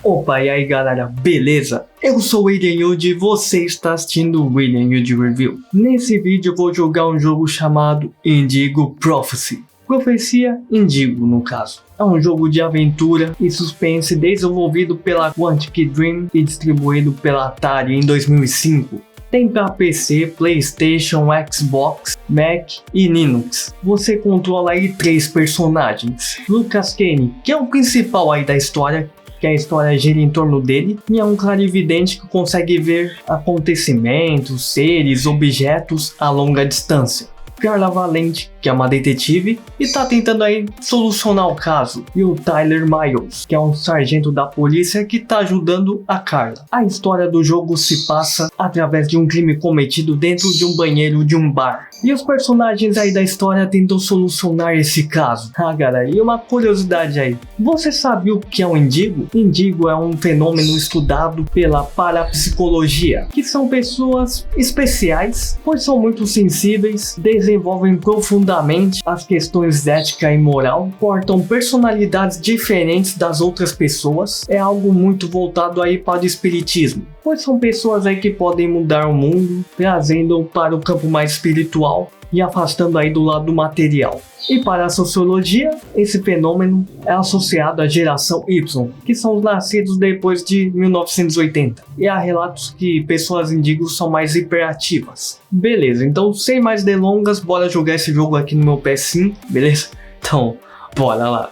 Opa, e aí galera, beleza? Eu sou o Willian Yuji e você está assistindo o Willian Yuji Review. Nesse vídeo eu vou jogar um jogo chamado Indigo Prophecy. Profecia Indigo, no caso. É um jogo de aventura e suspense desenvolvido pela Quantic Dream e distribuído pela Atari em 2005. Tem para PC, PlayStation, Xbox, Mac e Linux. Você controla aí 3 personagens. Lucas Kane, que é o principal aí da história, que a história gira em torno dele, e é um clarividente que consegue ver acontecimentos, seres, objetos a longa distância. Carla Valente, que é uma detetive e tá tentando aí solucionar o caso, e o Tyler Miles, que é um sargento da polícia que tá ajudando a Carla. A história do jogo se passa através de um crime cometido dentro de um banheiro de um bar, e os personagens aí da história tentam solucionar esse caso. Ah galera, e uma curiosidade aí, você sabia o que é um indigo? Indigo é um fenômeno estudado pela parapsicologia, que são pessoas especiais, pois são muito sensíveis, desenvolvem profundamente as questões de ética e moral, portam personalidades diferentes das outras pessoas, é algo muito voltado aí para o espiritismo, pois são pessoas aí que podem mudar o mundo, trazendo para o campo mais espiritual e afastando aí do lado material. E para a sociologia, esse fenômeno é associado à geração Y, que são os nascidos depois de 1980. E há relatos que pessoas indígenas são mais hiperativas. Beleza, então sem mais delongas, bora jogar esse jogo aqui no meu PS5, beleza? Então, bora lá.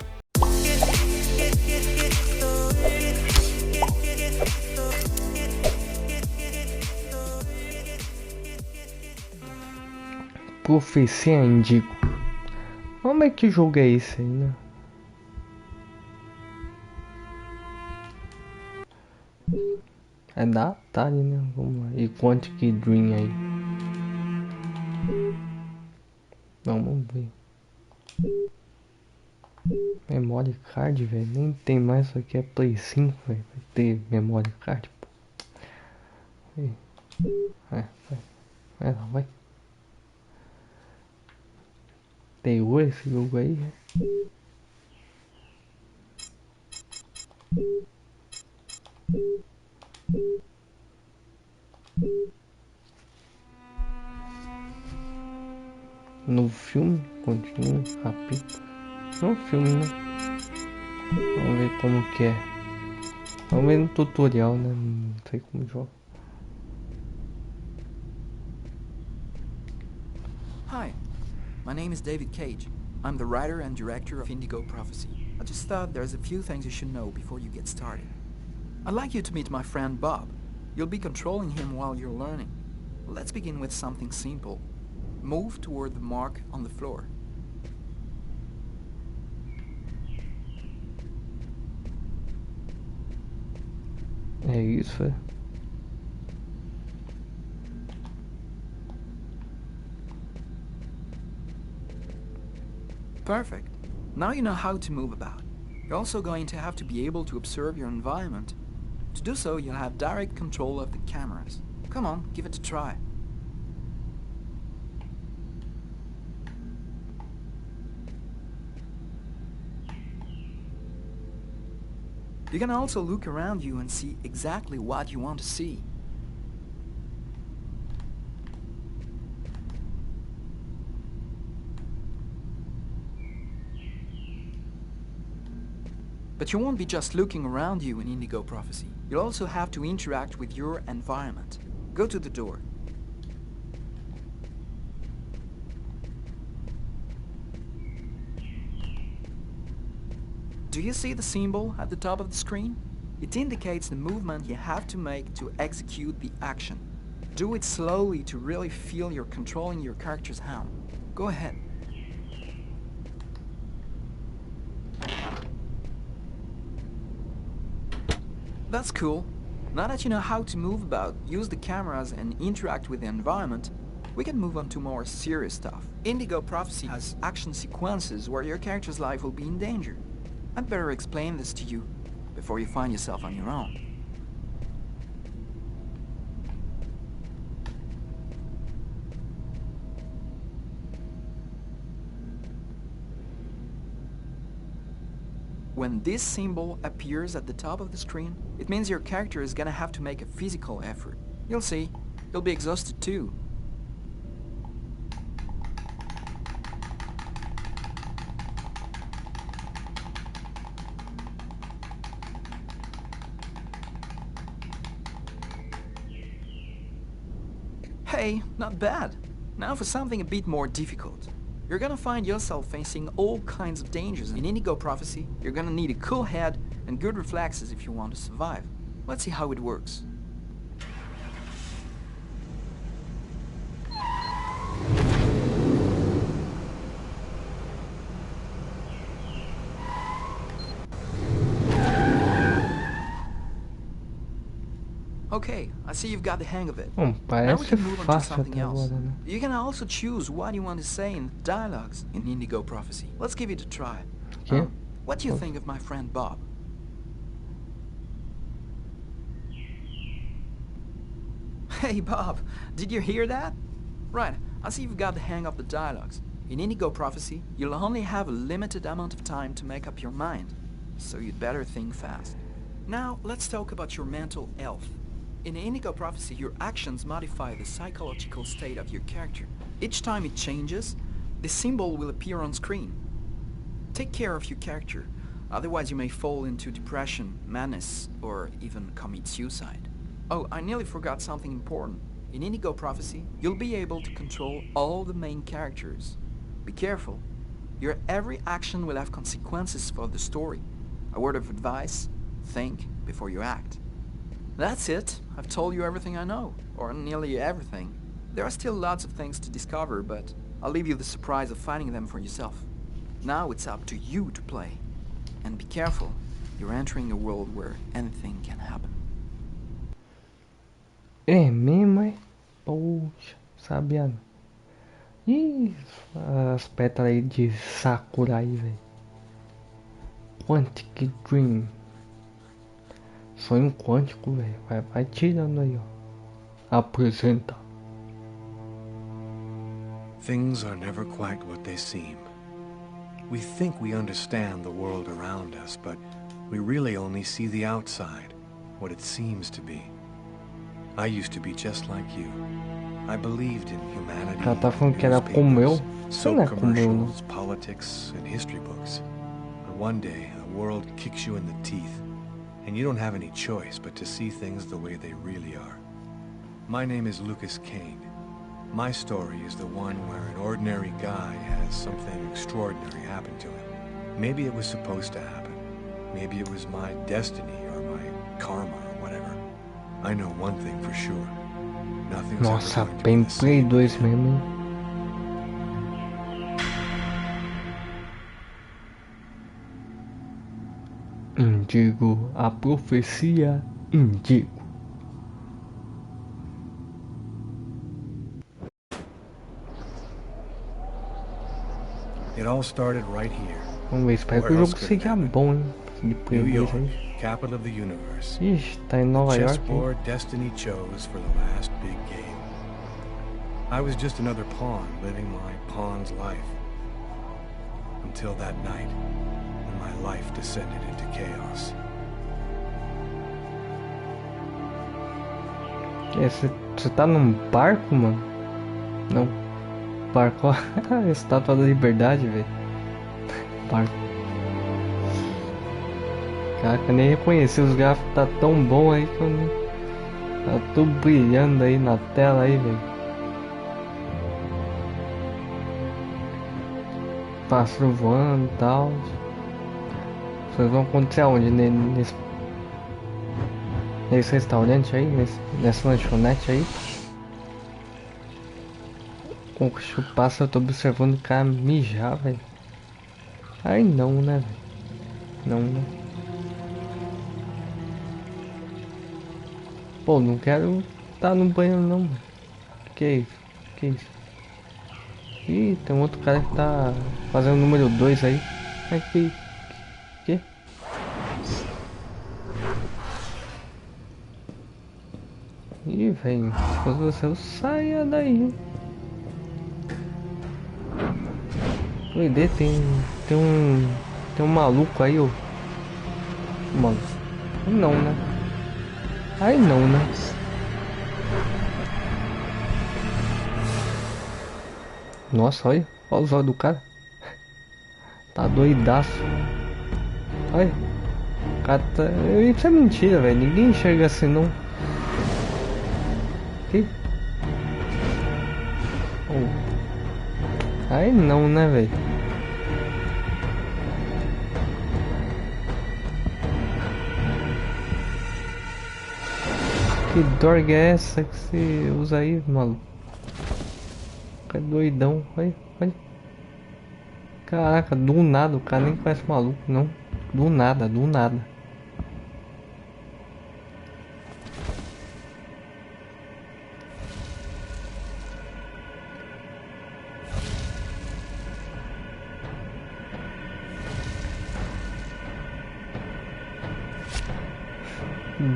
Profecia Indigo. Como é que jogo é esse aí, né? É da Atari, né? Vamos lá. E Quantic Dream aí. Vamos ver. Memory card, velho. Nem tem mais, isso aqui é Play 5, velho. Vai ter memory card, pô. Vai lá, vai. Tem esse jogo aí, né? No filme, continua, rápido. No filme, né? Vamos ver como que é. Vamos ver no tutorial, né? Não sei como joga. Hi, my name is David Cage. I'm the writer and director of Indigo Prophecy. I just thought there's a few things you should know before you get started. I'd like you to meet my friend Bob. You'll be controlling him while you're learning. Let's begin with something simple. Move toward the mark on the floor. É isso, é. Perfect. Now you know how to move about. You're also going to have to be able to observe your environment. To do so, you'll have direct control of the cameras. Come on, give it a try. You can also look around you and see exactly what you want to see. But you won't be just looking around you in Indigo Prophecy. You'll also have to interact with your environment. Go to the door. Do you see the symbol at the top of the screen? It indicates the movement you have to make to execute the action. Do it slowly to really feel you're controlling your character's hand. Go ahead. That's cool. Now that you know how to move about, use the cameras and interact with the environment, we can move on to more serious stuff. Indigo Prophecy has action sequences where your character's life will be in danger. I'd better explain this to you before you find yourself on your own. When this symbol appears at the top of the screen, it means your character is gonna have to make a physical effort. You'll see, you'll be exhausted too. Hey, not bad. Now for something a bit more difficult. You're gonna find yourself facing all kinds of dangers. In Indigo Prophecy, you're gonna need a cool head and good reflexes if you want to survive. Let's see how it works. Okay, I see you've got the hang of it. Now we Parece can move on to fácil something até else. agora, né? You can also choose what you want to say in dialogues in Indigo Prophecy. Let's give it a try. Okay. What do you think of my friend Bob? Hey Bob, did you hear that? Right, I see you've got the hang of the dialogues. In Indigo Prophecy, you'll only have a limited amount of time to make up your mind, so you'd better think fast. Now, let's talk about your mental health. In Indigo Prophecy, your actions modify the psychological state of your character. Each time it changes, the symbol will appear on screen. Take care of your character, otherwise you may fall into depression, madness, or even commit suicide. Oh, I nearly forgot something important. In Indigo Prophecy, you'll be able to control all the main characters. Be careful. Your every action will have consequences for the story. A word of advice, think before you act. That's it. I've told you everything I know, or nearly everything. There are still lots of things to discover, but I'll leave you the surprise of finding them for yourself. Now it's up to you to play. And be careful, you're entering a world where anything can happen. É mesmo, é? Poxa, sabia não. Ih, as pétalas aí de Sakura aí, velho. Quantic Dream. Sonho quântico, velho. Vai tirando aí, ó. Apresenta. Things are never quite what they seem. We think we understand the world around us, but we really only see the outside, what it seems to be. I used to be just like you. I believed in humanity. Ela tá falando que era como eu. Isso não é como eu, não. Commercials, politics, and history books. But one day, the world kicks you in the teeth, and you don't have any choice but to see things the way they really are. My name is Lucas Kane. My story is the one where an ordinary guy has something extraordinary happen to him. Maybe it was supposed to happen. Maybe it was my destiny or my karma or whatever. I know one thing for sure. Nothing's Nossa, ever going to be bem the Play same 2 again. mesmo, hein? Indigo, a profecia Indigo. It all started right here. Vamos ver, espero que o jogo seja bom, hein? De Play New 2 York, aí. capital of the universe. Ixi, tá em Nova York, hein? Chessboard destiny chose for the last big game. I was just another pawn living my pawn's life. Until that night, when my life descended into chaos. Você tá num barco, mano? Não. Barco, ó. Estátua da Liberdade, velho. Barco. Caraca, nem reconheci, os gráficos tá tão bom aí que eu nem... Tá tudo brilhando aí na tela aí, velho. Pássaro voando e tal. Vocês vão acontecer aonde? Nesse restaurante aí? Nessa lanchonete aí? Com o pássaro, eu tô observando o cara mijar, velho. Aí não, né, velho? Não, né? Pô, não quero estar no banheiro não, mano. Que é isso? Que é isso? Ih, tem um outro cara que tá fazendo o número 2 aí. Aqui. Que? Ih, velho. Se fosse você, eu saia daí, hein? Doideira, tem um maluco aí, ó. mano. Não, né? Aí não, né? Nossa, olha. Olha os olhos do cara. Tá doidaço. Olha. O cara tá... Isso é mentira, velho. Ninguém enxerga assim, não. Que? Oh. Aí não, né, velho? Que droga é essa que você usa aí, maluco? É doidão, olha, olha. Caraca, do nada, o cara nem parece maluco, não. Do nada, do nada.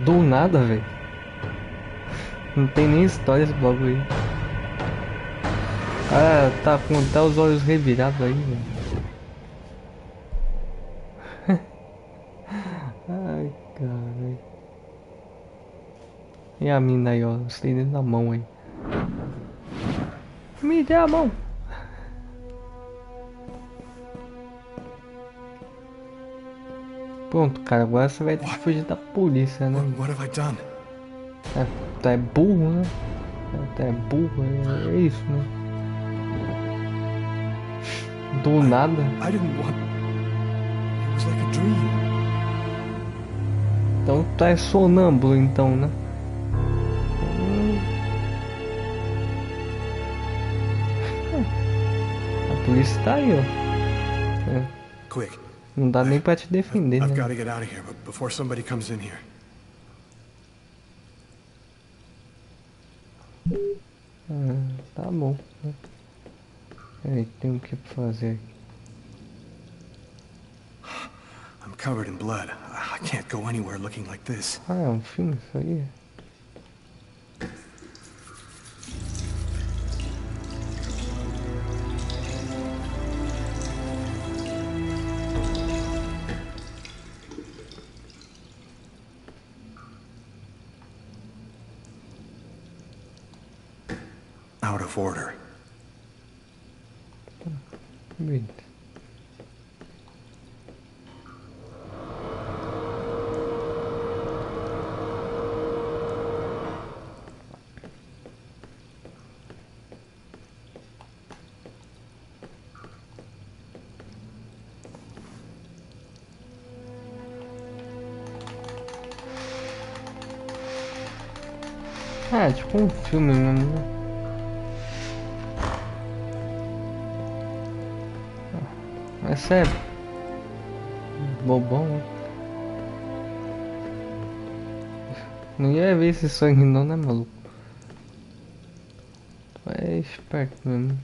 Do nada, velho. Não tem nem história esse bagulho aí. O cara tá com até os olhos revirados aí, velho. Ai, caralho. E a mina aí, ó, estendendo a mão aí. Me dê a mão. Pronto, cara, agora você vai ter que fugir da polícia, né? What have I done? Tá é burro, né? Tá é burro, é isso, né? Do nada. I didn't want... It was like a dream. Então tá é sonâmbulo, então, né? A polícia tá aí, ó. É. Quick. Não dá nem pra te defender, I've né? got to get out of here before somebody comes in here. Tá bom. Peraí, tem o que fazer aqui. I'm covered in blood. I can't go anywhere looking like this. Ah, é um filme isso aí? Out of order. Beleza. Ah, tipo um filme mesmo, né? É sério. Bobão, né? Não ia ver esse sangue não, né, maluco? Tu é esperto mesmo.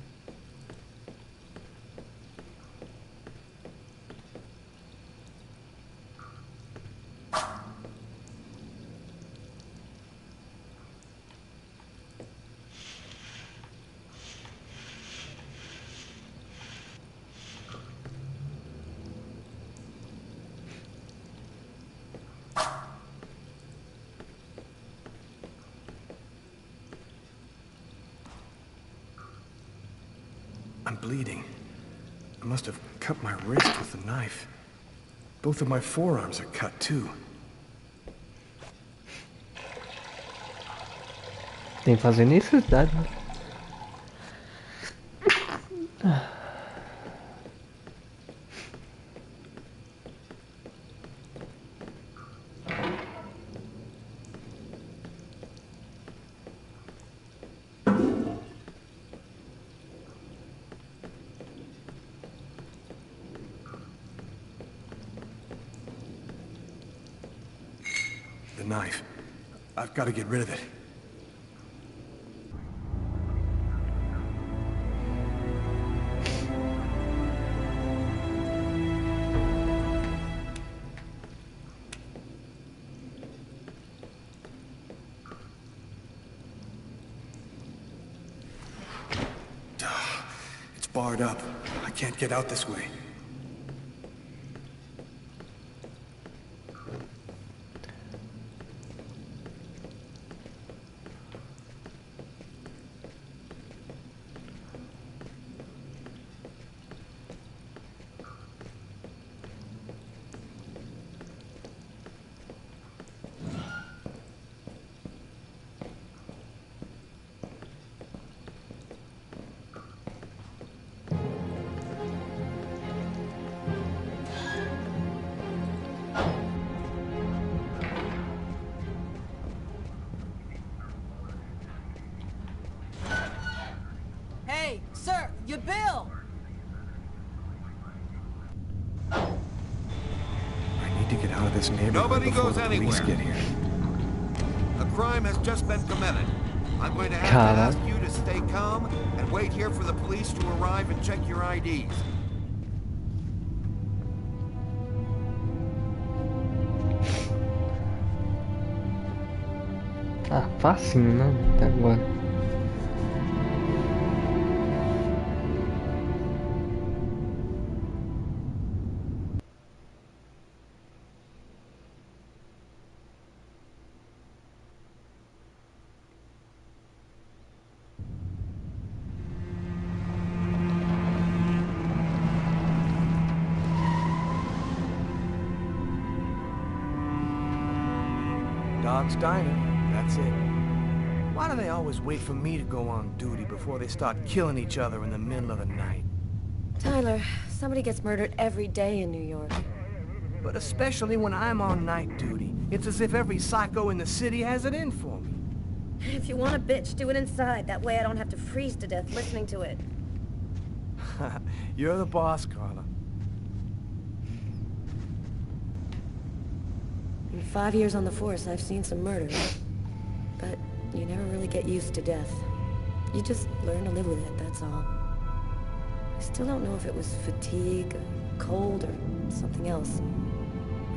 I'm bleeding. I must have cut my wrist with the knife. Both of my forearms are cut too. Tem que fazer necessidade, né? The knife. I've got to get rid of it. It's barred up. I can't get out this way. Your bill! I need to get out of this neighborhood Nobody before goes the police anywhere. get here. A crime has just been committed. I'm going to have Cara. to ask you to stay calm and wait here for the police to arrive and check your IDs. Ah, facinho, né? Até agora. Dog's Diner, that's it. Why do they always wait for me to go on duty before they start killing each other in the middle of the night? Tyler, somebody gets murdered every day in New York. But especially when I'm on night duty. It's as if every psycho in the city has it in for me. If you want a bitch, do it inside. That way I don't have to freeze to death listening to it. You're the boss, Carla. In 5 years on the force, I've seen some murders. But you never really get used to death. You just learn to live with it, that's all. I still don't know if it was fatigue, or cold, or something else.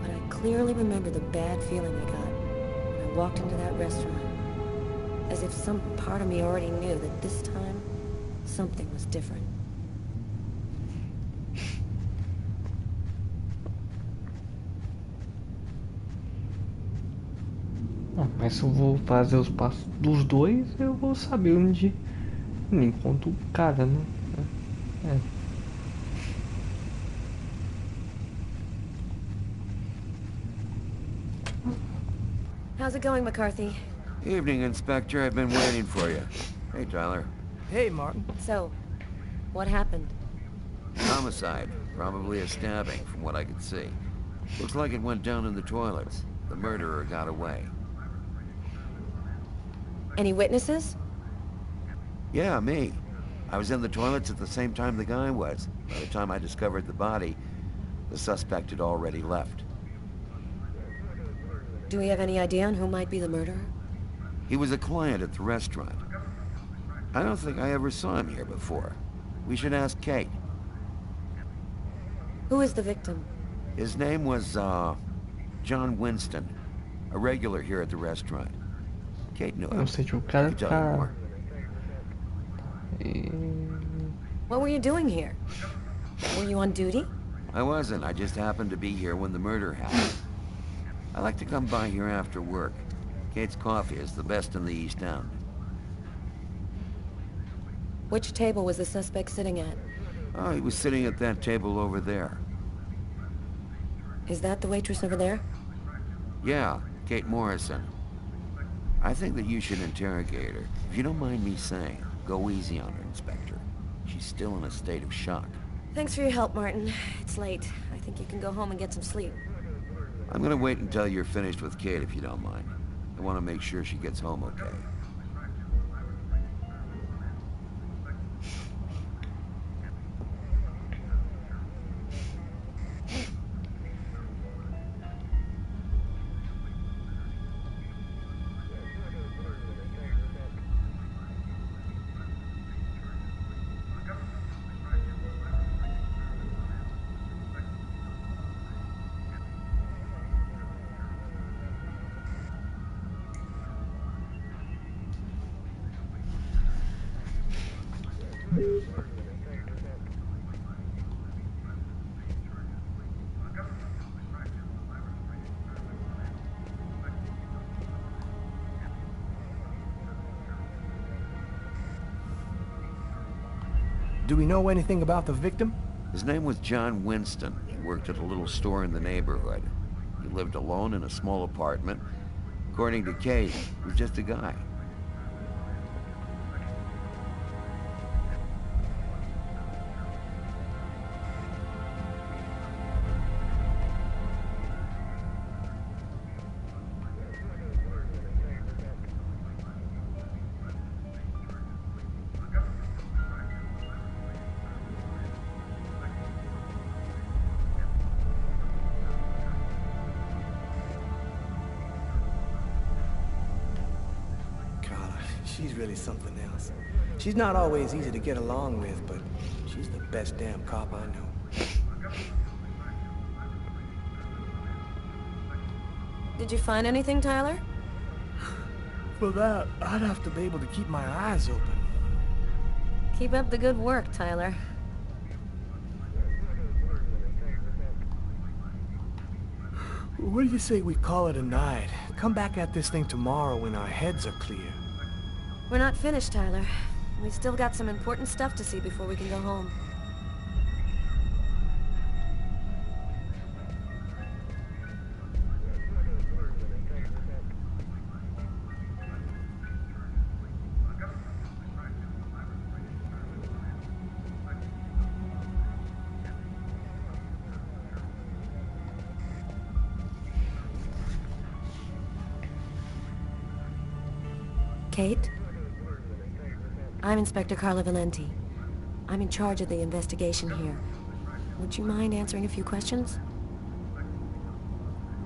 But I clearly remember the bad feeling I got when I walked into that restaurant. As if some part of me already knew that this time, something was different. Ah, mas se eu vou fazer os passos dos dois, eu vou saber onde encontro o cara, né? É. How's it going, McCarthy? Evening, Inspector. I've been waiting for you. Hey, Tyler. Hey, Martin. So, what happened? Homicide. Probably a stabbing, from what I could see. Looks like it went down in the toilets. The murderer got away. Any witnesses? Yeah, me. I was in the toilets at the same time the guy was. By the time I discovered the body, the suspect had already left. Do we have any idea on who might be the murderer? He was a client at the restaurant. I don't think I ever saw him here before. We should ask Kate. Who is the victim? His name was, John Winston. A regular here at the restaurant. Kate knew him. Ou seja, o I cara could tell you tá. more. What were you doing here? Were you on duty? I wasn't. I just happened to be here when the murder happened. I like to come by here after work. Kate's coffee is the best in the East End. Which table was the suspect sitting at? Oh, he was sitting at that table over there. Is that the waitress over there? Yeah, Kate Morrison. I think that you should interrogate her. If you don't mind me saying, go easy on her, Inspector. She's still in a state of shock. Thanks for your help, Martin. It's late. I think you can go home and get some sleep. I'm gonna wait until you're finished with Kate, if you don't mind. I want to make sure she gets home okay. Do we know anything about the victim? His name was John Winston. He worked at a little store in the neighborhood. He lived alone in a small apartment. According to Kate, he was just a guy. She's really something else. She's not always easy to get along with, but she's the best damn cop I know. Did you find anything, Tyler? For that, I'd have to be able to keep my eyes open. Keep up the good work, Tyler. What do you say we call it a night? Come back at this thing tomorrow when our heads are clear. We're not finished, Tyler. We still got some important stuff to see before we can go home. Kate? I'm Inspector Carla Valenti. I'm in charge of the investigation here. Would you mind answering a few questions?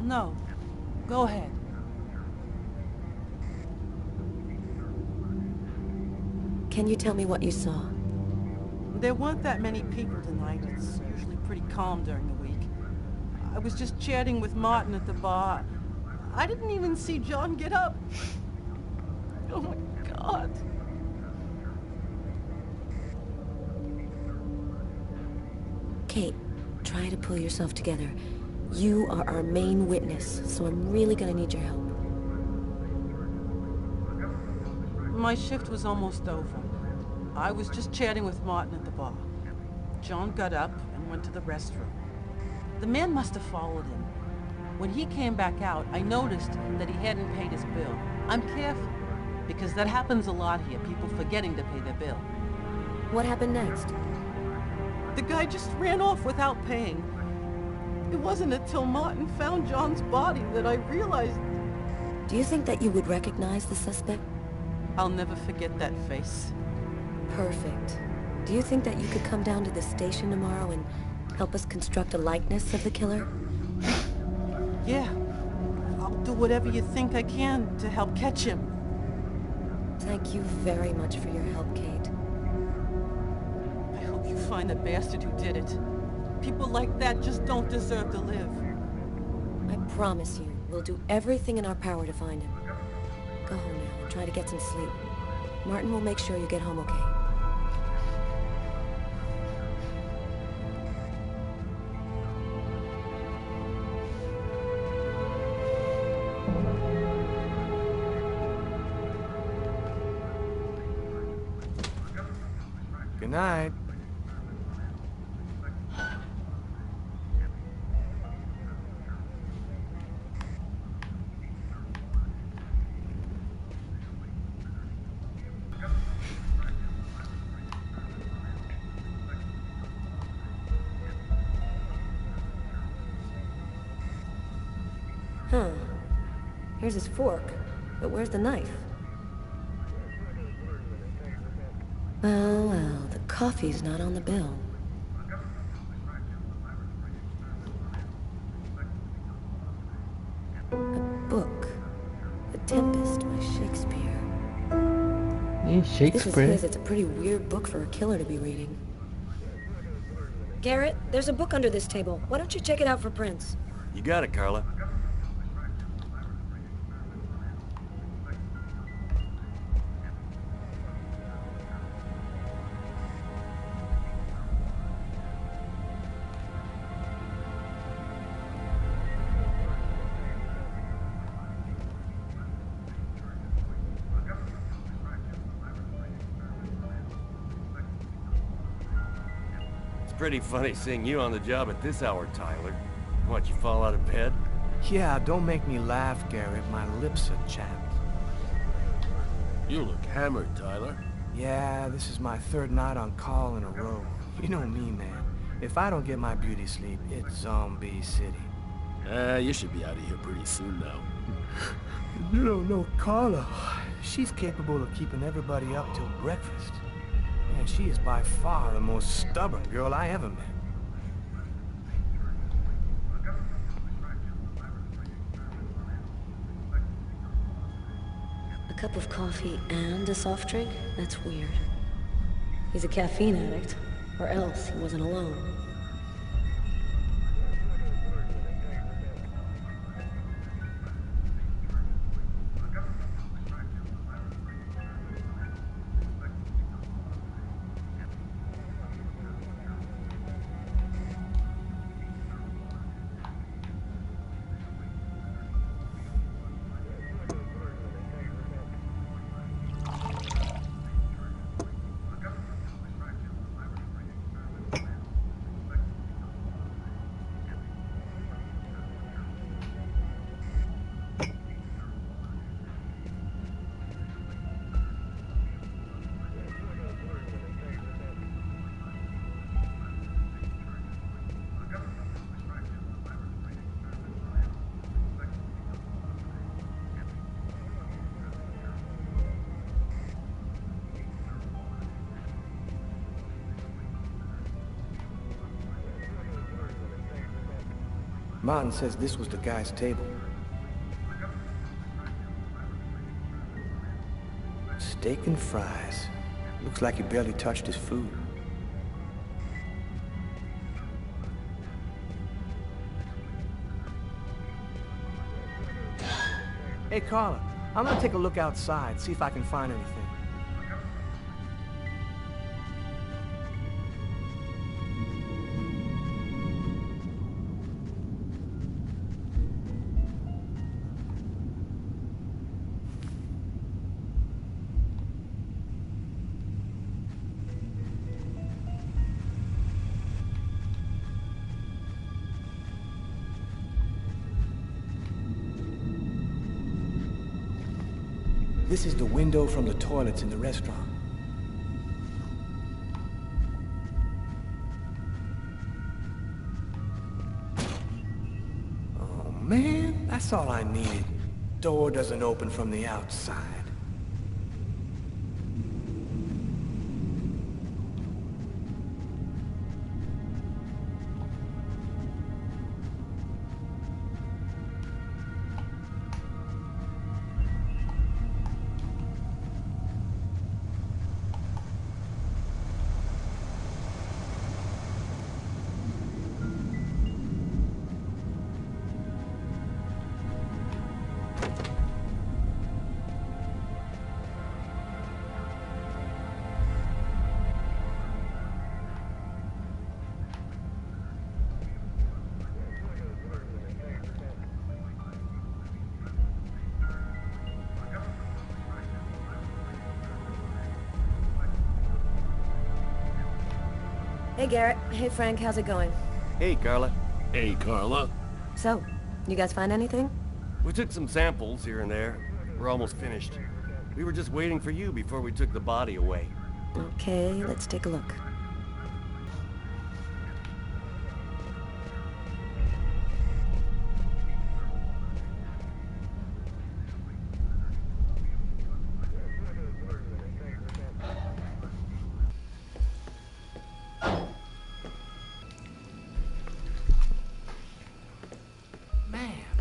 No. Go ahead. Can you tell me what you saw? There weren't that many people tonight. It's usually pretty calm during the week. I was just chatting with Martin at the bar. I didn't even see John get up. Oh my God. Kate, try to pull yourself together. You are our main witness, so I'm really gonna need your help. My shift was almost over. I was just chatting with Martin at the bar. John got up and went to the restroom. The man must have followed him. When he came back out, I noticed that he hadn't paid his bill. I'm careful, because that happens a lot here, people forgetting to pay their bill. What happened next? The guy just ran off without paying. It wasn't until Martin found John's body that I realized... Do you think that you would recognize the suspect? I'll never forget that face. Perfect. Do you think that you could come down to the station tomorrow and help us construct a likeness of the killer? Yeah. I'll do whatever you think I can to help catch him. Thank you very much for your help, Kate. I hope you find the bastard who did it. People like that just don't deserve to live. I promise you, we'll do everything in our power to find him. Go home now and try to get some sleep. Martin will make sure you get home okay. Good night. Huh. Here's his fork, but where's the knife? Well, well, the coffee's not on the bill. A book. The Tempest by Shakespeare. This is Shakespeare. his. It's a pretty weird book for a killer to be reading. Garrett, there's a book under this table. Why don't you check it out for prints? You got it, Carla. Pretty funny seeing you on the job at this hour, Tyler. What, you fall out of bed? Yeah, don't make me laugh, Garrett. My lips are chapped. You look hammered, Tyler. Yeah, this is my third night on call in a row. You know me, man. If I don't get my beauty sleep, it's Zombie City. You should be out of here pretty soon now. You don't know Carla. She's capable of keeping everybody up till breakfast. And she is by far the most stubborn girl I ever met. A cup of coffee and a soft drink? That's weird. He's a caffeine addict, or else he wasn't alone. Martin says this was the guy's table. Steak and fries. Looks like he barely touched his food. Hey, Carla, I'm gonna take a look outside, see if I can find anything. This is the window from the toilets in the restaurant. Oh man, that's all I needed. Door doesn't open from the outside. Hey, Garrett. Hey, Frank. How's it going? Hey, Carla. Hey, Carla. So, you guys find anything? We took some samples here and there. We're almost finished. We were just waiting for you before we took the body away. Okay, let's take a look.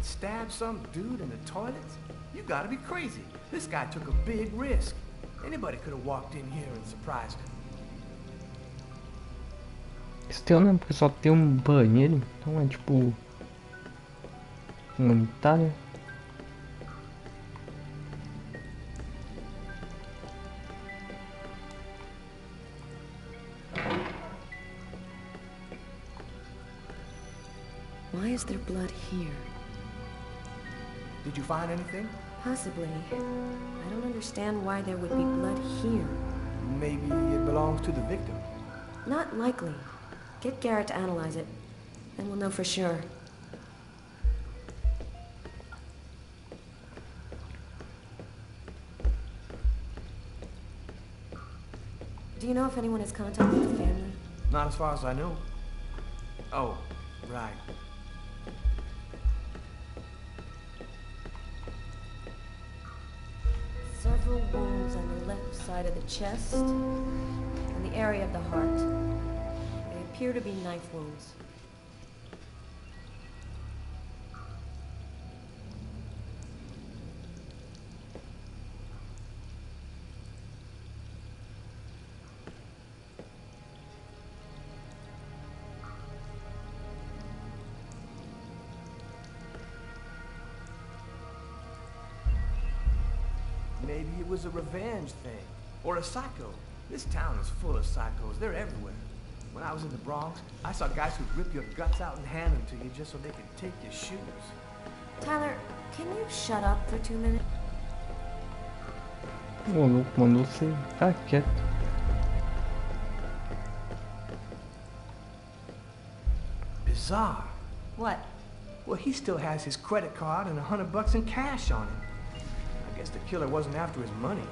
Stab some dude in the toilets? You gotta be crazy. This guy took a big risk. Anybody could have walked in here and surprised him. Estranho, né? Porque só tem um banheiro, então é tipo humanitário. Why is there blood here? Did you find anything? Possibly. I don't understand why there would be blood here. Maybe it belongs to the victim. Not likely. Get Garrett to analyze it, and we'll know for sure. Do you know if anyone has contacted the family? Not as far as I know. Oh, right. Several wounds on the left side of the chest and the area of the heart. They appear to be knife wounds. Maybe it was a revenge thing. Or a psycho. This town is full of psychos. They're everywhere. When I was in the Bronx, I saw guys who'd rip your guts out and hand them to you just so they could take your shoes. Tyler, can you shut up for 2 minutes? O maluco mandou você ficar quieto. Bizarre. What? Well, he still has his credit card and $100 in cash on him. I guess the killer wasn't after his money.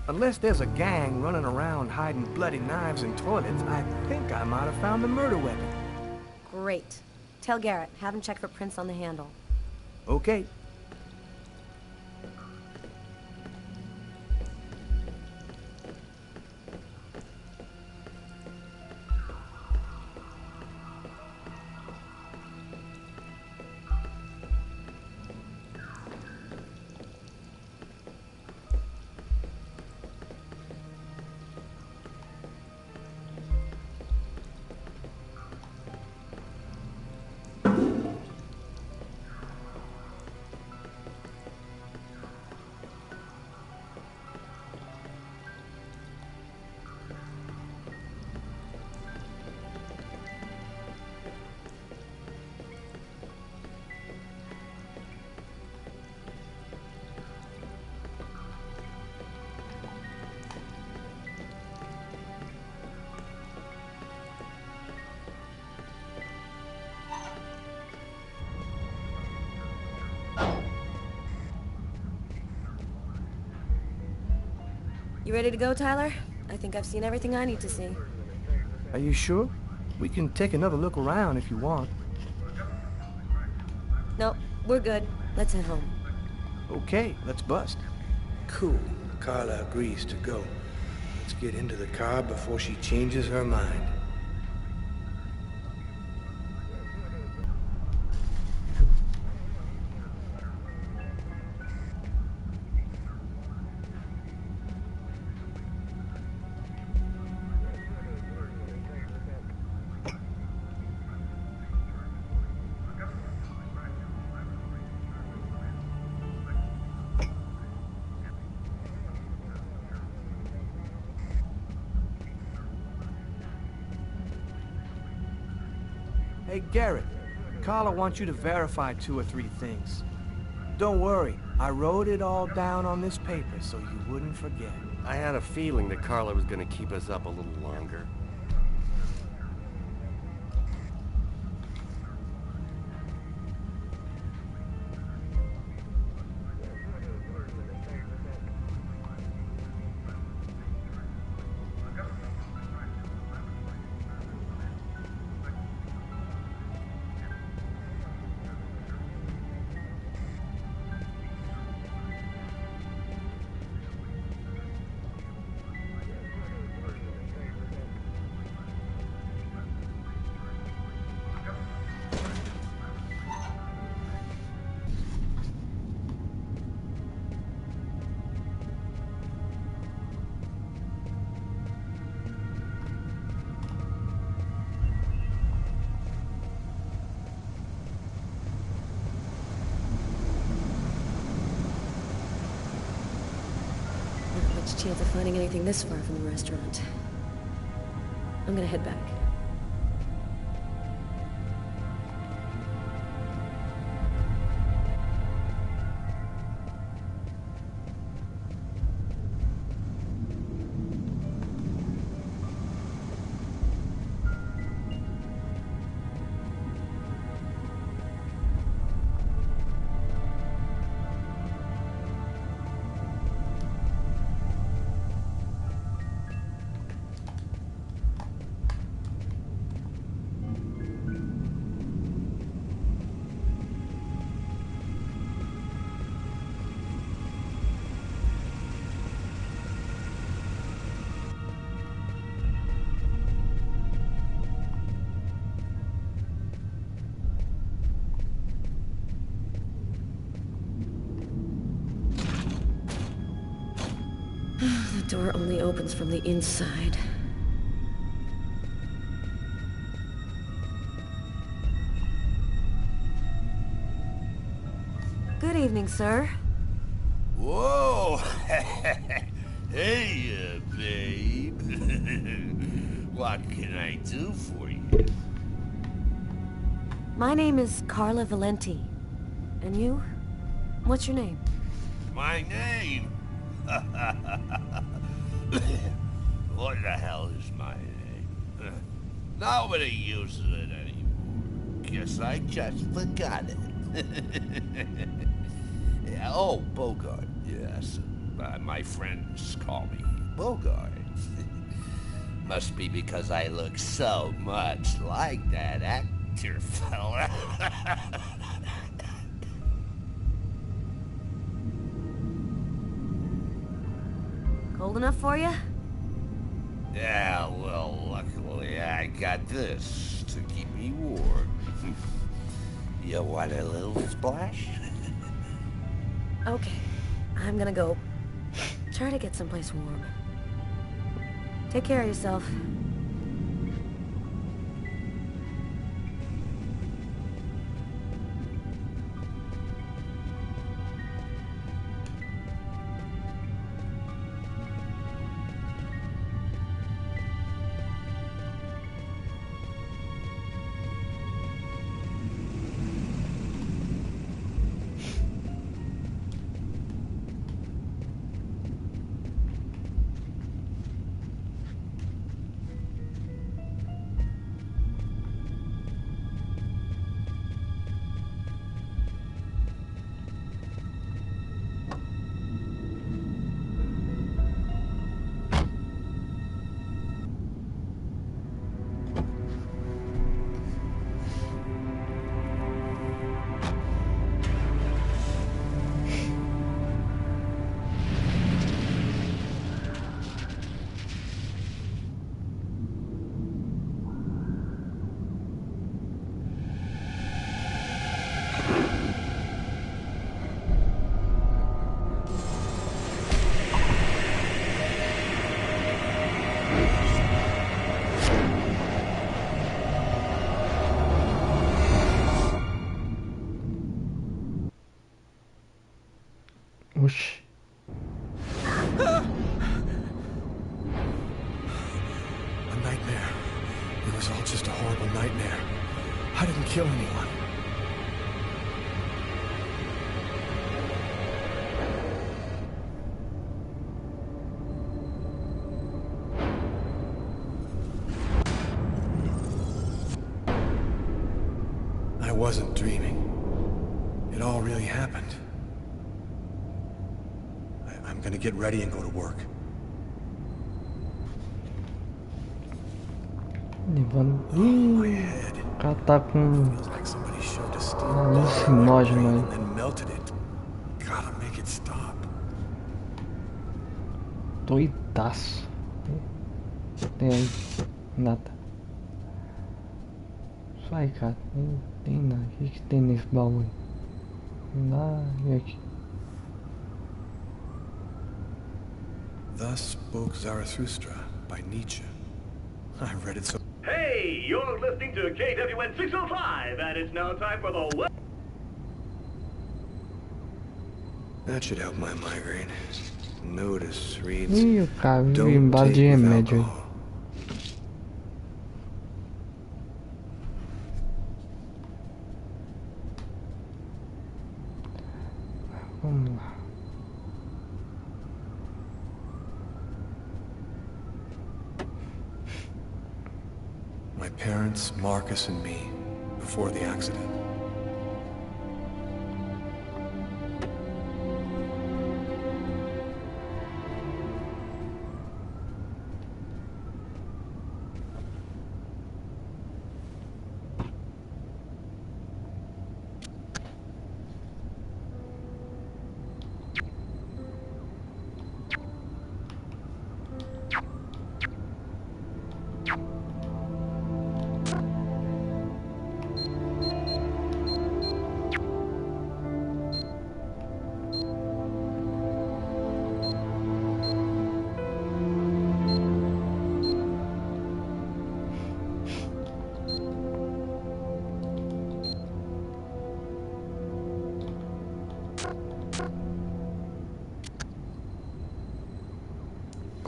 Unless there's a gang running around hiding bloody knives in toilets, I think I might have found the murder weapon. Great. Tell Garrett, have him check for prints on the handle. Okay. You ready to go, Tyler? I think I've seen everything I need to see. Are you sure? We can take another look around if you want. No, we're good. Let's head home. Okay, let's bust. Cool. Carla agrees to go. Let's get into the car before she changes her mind. Hey, Garrett. Carla wants you to verify 2 or 3 things. Don't worry, I wrote it all down on this paper so you wouldn't forget. I had a feeling that Carla was gonna keep us up a little longer. Chance of finding anything this far from the restaurant. I'm gonna head back. door only opens from the inside. Good evening, sir. Whoa! Hey, babe. What can I do for you? My name is Carla Valenti. And you? What's your name? My name? What the hell is my name? Nobody uses it anymore. Guess I just forgot it. Oh, Bogart, yes. My friends call me Bogart. Must be because I look so much like that actor fella. Cold enough for you? Yeah, well, luckily I got this to keep me warm. You want a little splash? Okay, I'm gonna go try to get someplace warm. Take care of yourself. Oxi. A nightmare. It was all just a horrible nightmare. I didn't kill anyone. I wasn't dreaming. It all really happened. I'm gonna get ready and go to work. Levando. My head. O cara tá com Feels like somebody shoved a steel alucinógeno and aí. then melted it. Gotta make it stop. Doidaço. Tem aí. Nada. Isso aí, cara. Não tem nada. O que tem nesse baú aí? Nada. E aqui? Thus spoke Zarathustra by Nietzsche. I've read it so. Hey, you're listening to KWN 605, and it's now time for the what? That should help my migraine. Notice reads. Ih, o cara vive Don't em base de take with remédio aí. alcohol. Vamos lá. My parents, Marcus and me, before the accident.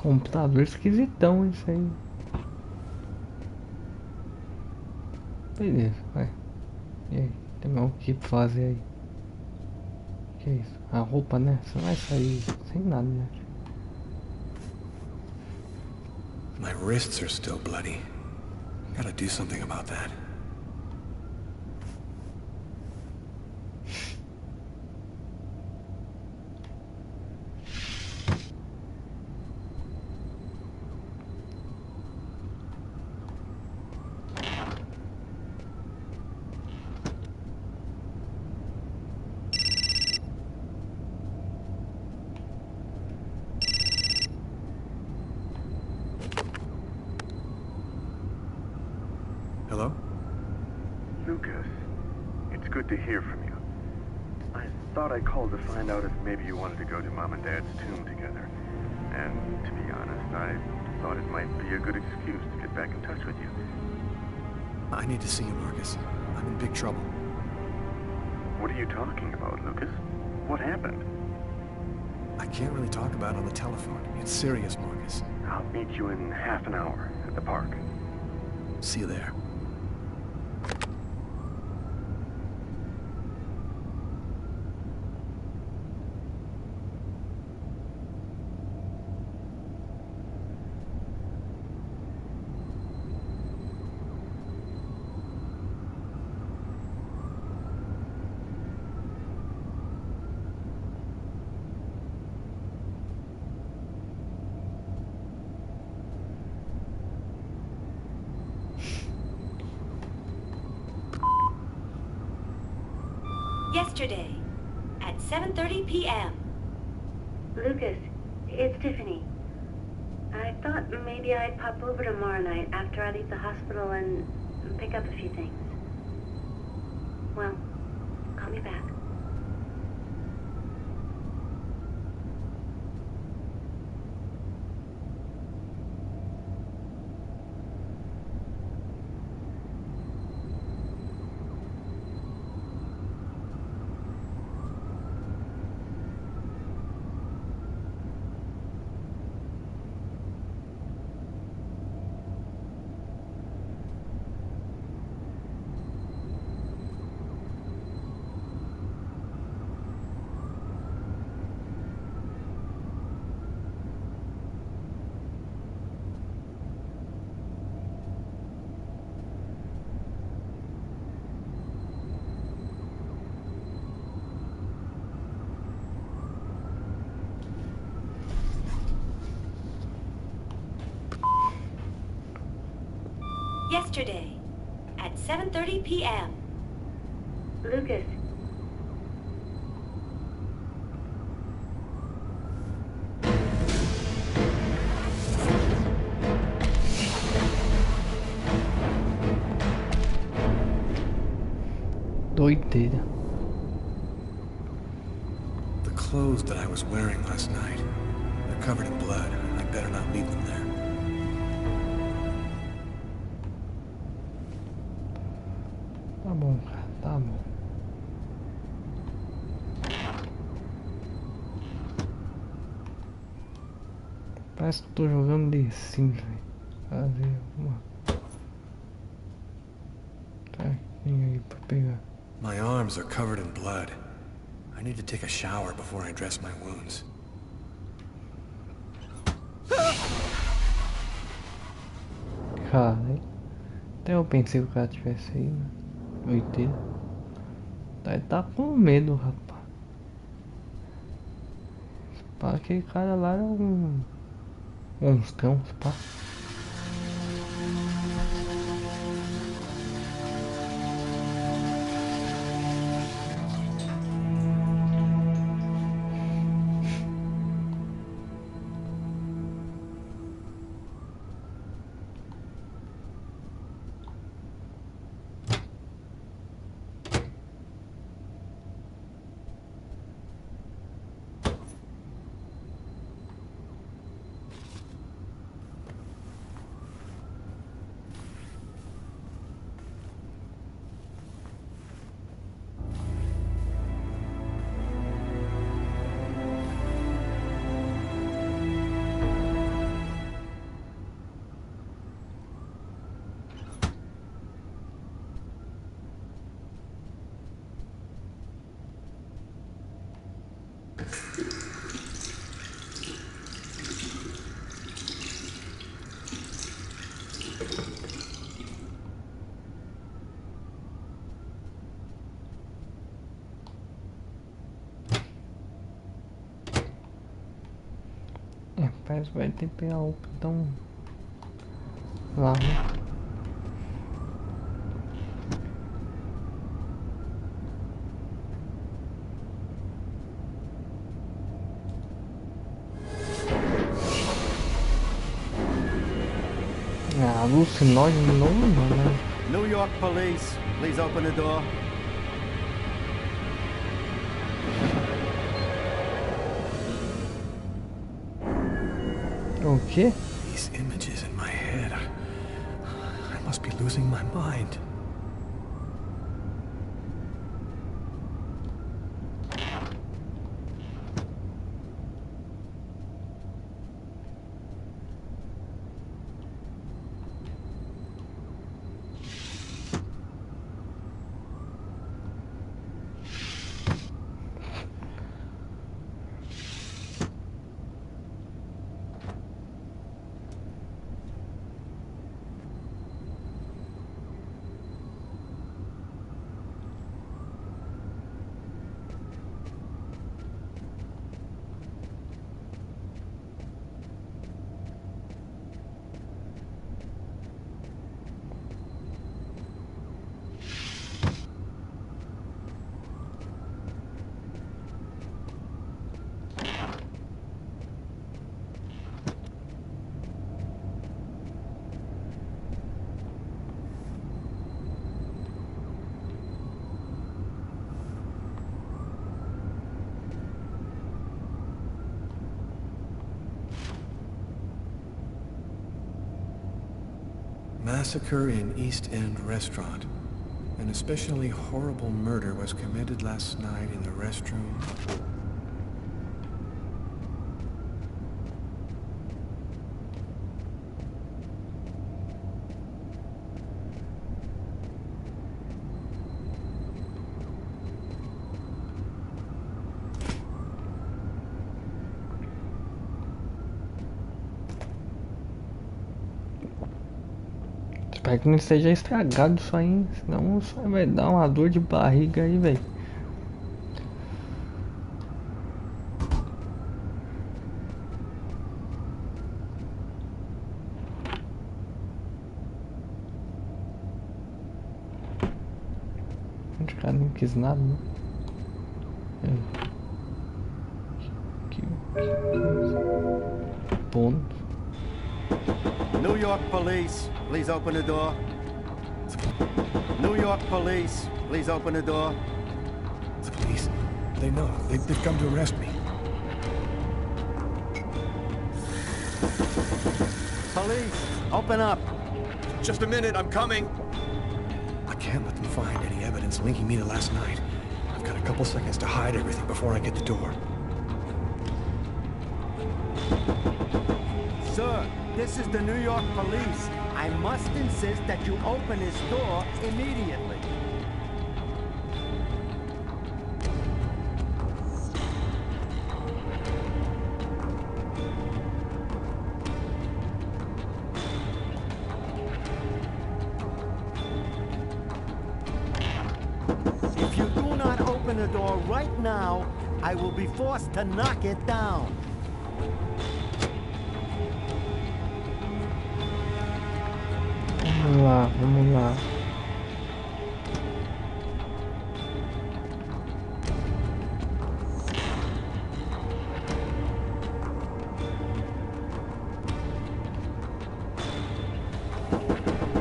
Computador esquisitão isso aí. Beleza, vai. E aí? Tem mais o que fazer aí? Que é isso? A roupa, né? Você vai sair sem nada, né? My wrists are still bloody. Gotta do something about that. Hello? Lucas, it's good to hear from you. I thought I'd call to find out if maybe you wanted to go to Mom and Dad's tomb together. And to be honest, I thought it might be a good excuse to get back in touch with you. I need to see you, Marcus. I'm in big trouble. What are you talking about, Lucas? What happened? I can't really talk about it on the telephone. It's serious, Marcus. I'll meet you in half an hour at the park. See you there. Yesterday, at 7:30 p.m. Lucas, it's Tiffany. I thought maybe I'd pop over tomorrow night after I leave the hospital and pick up a few things. Well, call me back. Yesterday, at 7:30 p.m. Lucas. Doideira. The clothes that I was wearing last night, they're covered in blood. I better not leave them there. Tá bom, cara, tá bom. Parece que eu tô jogando The Sims, velho. Fazer uma. Tá, vem aí pra pegar. My arms are covered in blood. I need to take a shower before I dress my wounds. Cara, até eu pensei que o cara tivesse aí, né? Doideira. Ele tá com medo, rapaz. Pá, aquele cara lá é um monstrão, pá. Parece que vai ter que pegar o então lá, né? Alucinógeno de novo, né? New York police, please open the door. O quê? These images in my head. I must be losing my mind. Massacre in East End restaurant. An especially horrible murder was committed last night in the restroom. Espero que não esteja estragado isso aí, senão só vai dar uma dor de barriga aí, velho. O cara não quis nada, né? Ponto. New York police, please open the door. New York police, please open the door. The police, they know. They've come to arrest me. Police, open up. Just a minute, I'm coming. I can't let them find any evidence linking me to last night. I've got a couple seconds to hide everything before I get the door. Sir, this is the New York police. I must insist that you open this door immediately. If you do not open the door right now, I will be forced to knock it down. Vamos lá, vamos lá.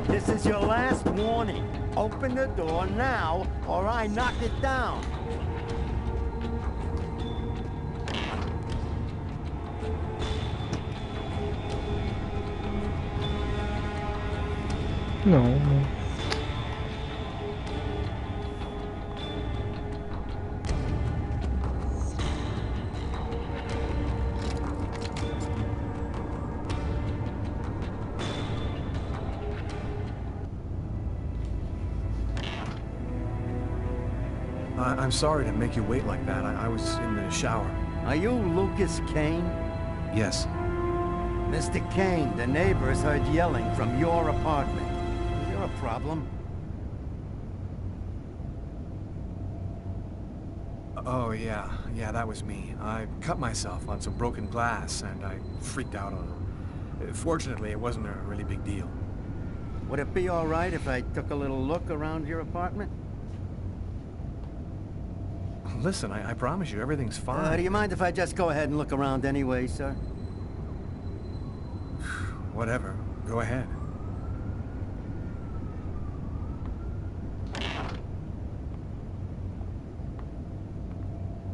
This is your last warning. Open the door now, or I knock it down. Não, não. I'm sorry to make you wait like that. I was in the shower. Are you Lucas Kane? Yes. Mr. Kane, the neighbors heard yelling from your apartment. Is there a problem? Oh, yeah, that was me. I cut myself on some broken glass, and I freaked out on it. Fortunately, it wasn't a really big deal. Would it be all right if I took a little look around your apartment? Listen, I promise you, everything's fine. Do you mind if I just go ahead and look around anyway, sir? Whatever. Go ahead.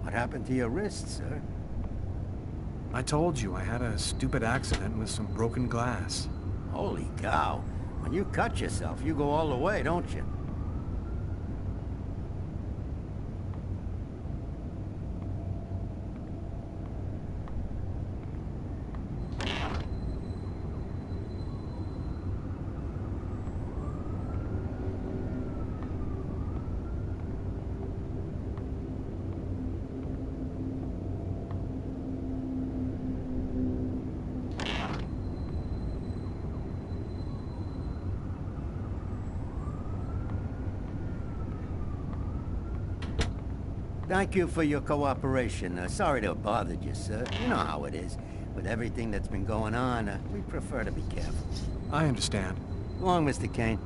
What happened to your wrist, sir? I told you I had a stupid accident with some broken glass. Holy cow. When you cut yourself, you go all the way, don't you? Thank you for your cooperation. Sorry to have bothered you, sir. You know how it is. With everything that's been going on, we prefer to be careful. I understand. Go on, Mr. Kane.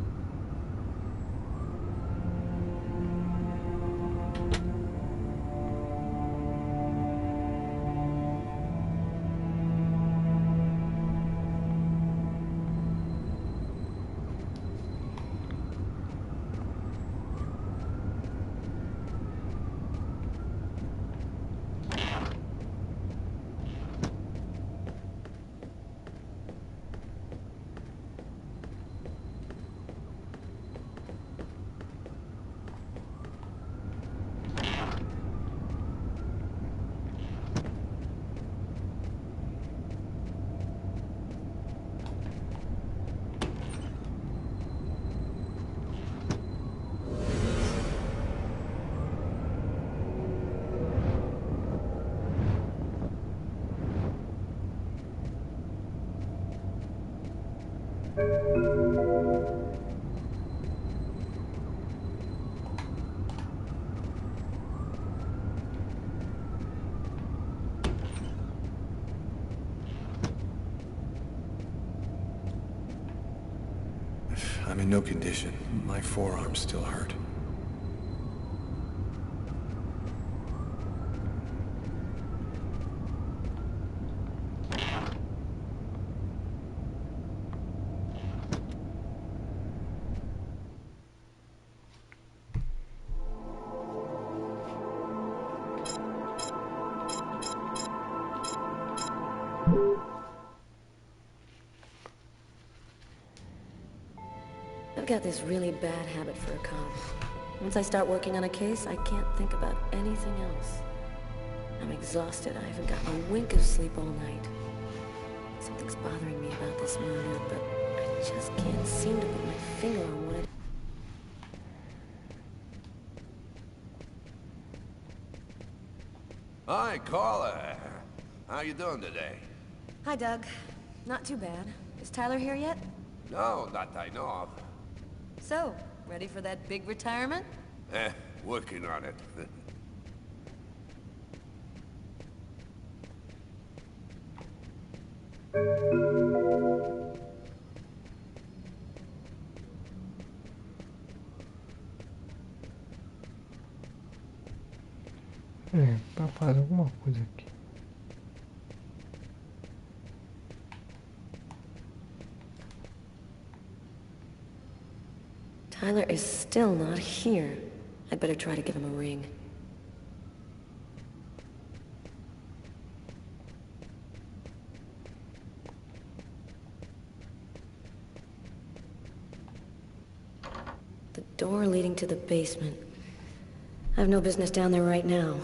I'm in no condition. My forearms still hurt. I've got this really bad habit for a cop. Once I start working on a case, I can't think about anything else. I'm exhausted. I haven't gotten a wink of sleep all night. Something's bothering me about this murder, but I just can't seem to put my finger on what it is. Hi, Carla. How you doing today? Hi, Doug. Not too bad. Is Tyler here yet? No, not that I know of. So, ready for that big retirement? Working on it. Pra fazer alguma coisa aqui. Tyler is still not here. I'd better try to give him a ring. The door leading to the basement. I have no business down there right now.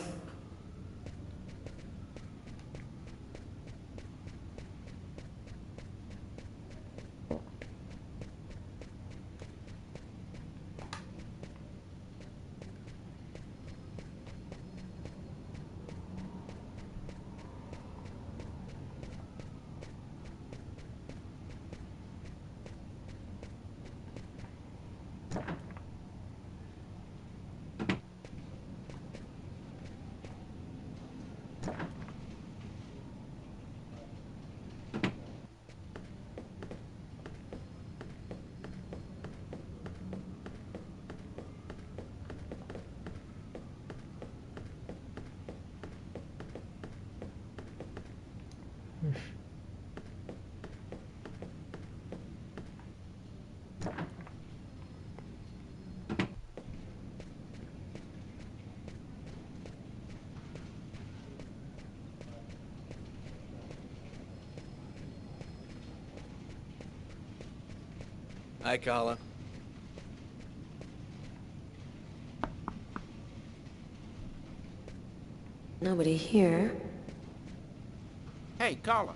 Hi, Carla. Nobody here. Hey, Carla.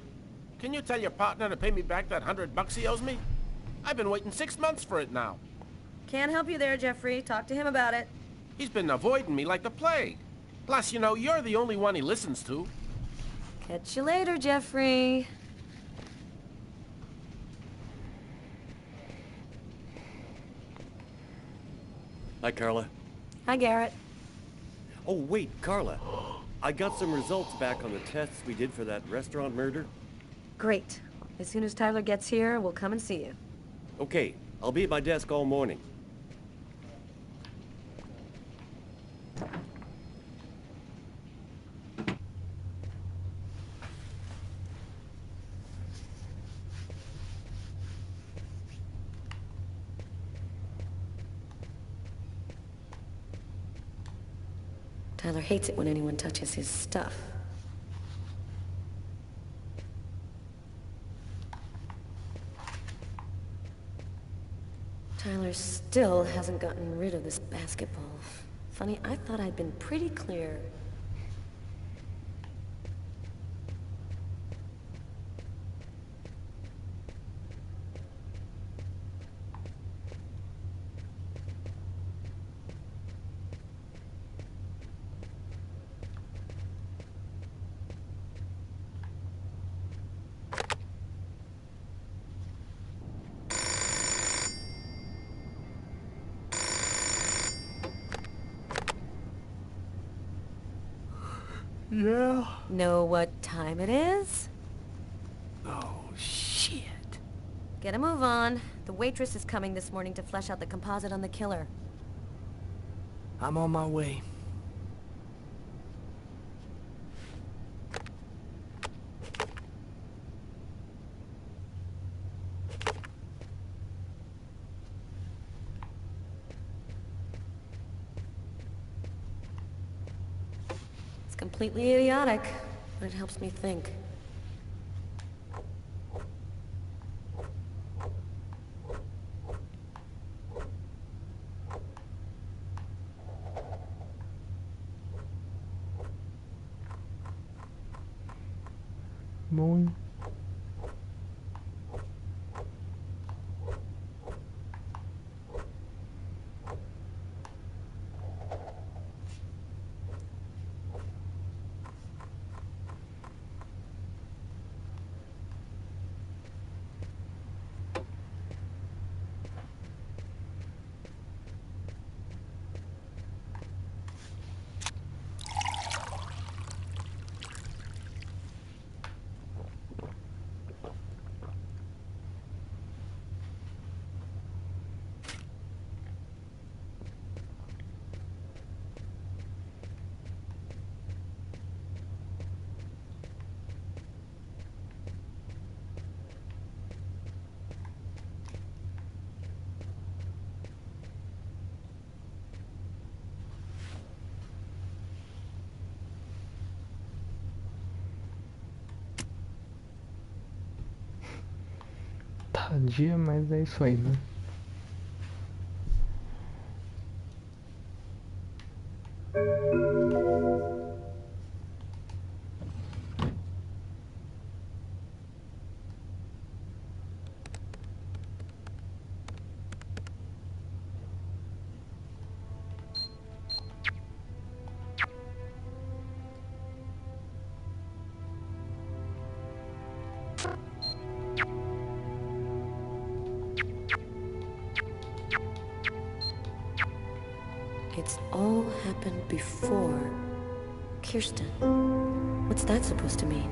Can you tell your partner to pay me back that $100 he owes me? I've been waiting 6 months for it now. Can't help you there, Jeffrey. Talk to him about it. He's been avoiding me like the plague. Plus, you know, you're the only one he listens to. Catch you later, Jeffrey. Hi, Carla. Hi, Garrett. Oh, wait, Carla. I got some results back on the tests we did for that restaurant murder. Great. As soon as Tyler gets here, we'll come and see you. Okay, I'll be at my desk all morning. Tyler hates it when anyone touches his stuff. Tyler still hasn't gotten rid of this basketball. Funny, I thought I'd been pretty clear. Yeah? Know what time it is? Oh, shit. Get a move on. The waitress is coming this morning to flesh out the composite on the killer. I'm on my way. Completely idiotic, but it helps me think. Moon. Tardia, mas é isso aí, né? It's all happened before. Kirsten. What's that supposed to mean?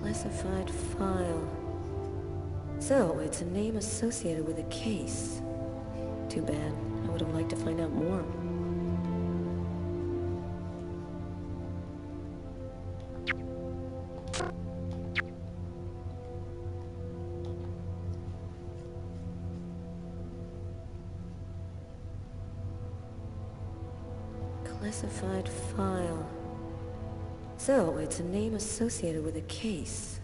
Classified file. So, it's a name associated with a case. Too bad. I would have liked to find out more. Classified file. So, it's a name associated with a case.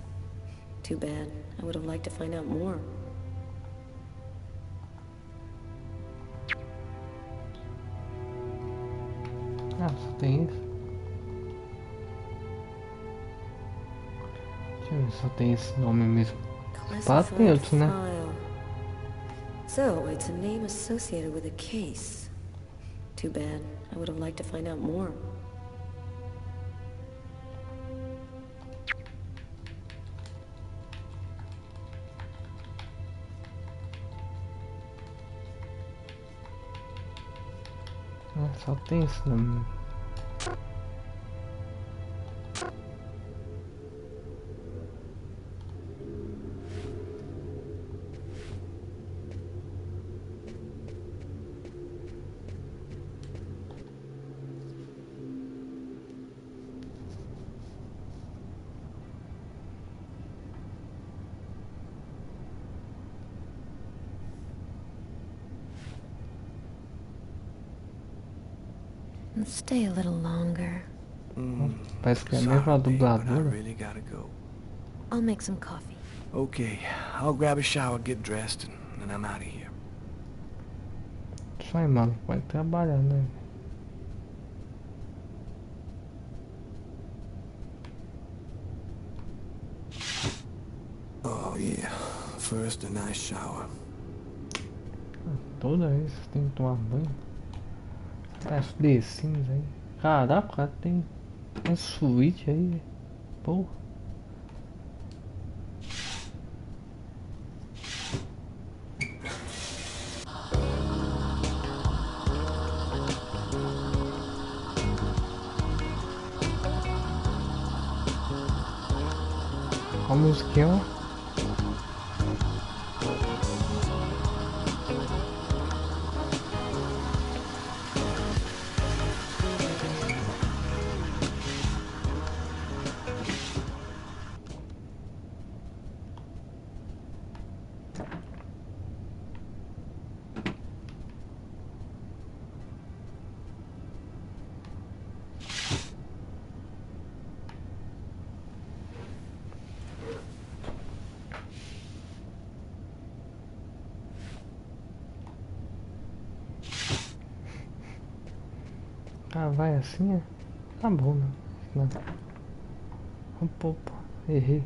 Too bad. I would have liked to find out more. Ah, só tem isso. Deixa eu ver, só tem esse nome mesmo. Espaço tem outros, né? So, it's a name associated with a case. Too bad. I would have liked to find out more. Ah, só tem esse nome. Stay a little longer. Parece que é a mesma dubladora. I'll make some coffee. Okay, I'll grab a shower, get dressed, and then I'm out of here. Isso aí, mano. Vai trabalhar, né? Oh yeah, first a nice shower. Toda vez você tem que tomar banho. Parece The Sims aí. Caraca, tem suíte aí. Porra. A musiquinha, ó. Ah, vai assim, é? Tá bom, né? Não. Opa, errei.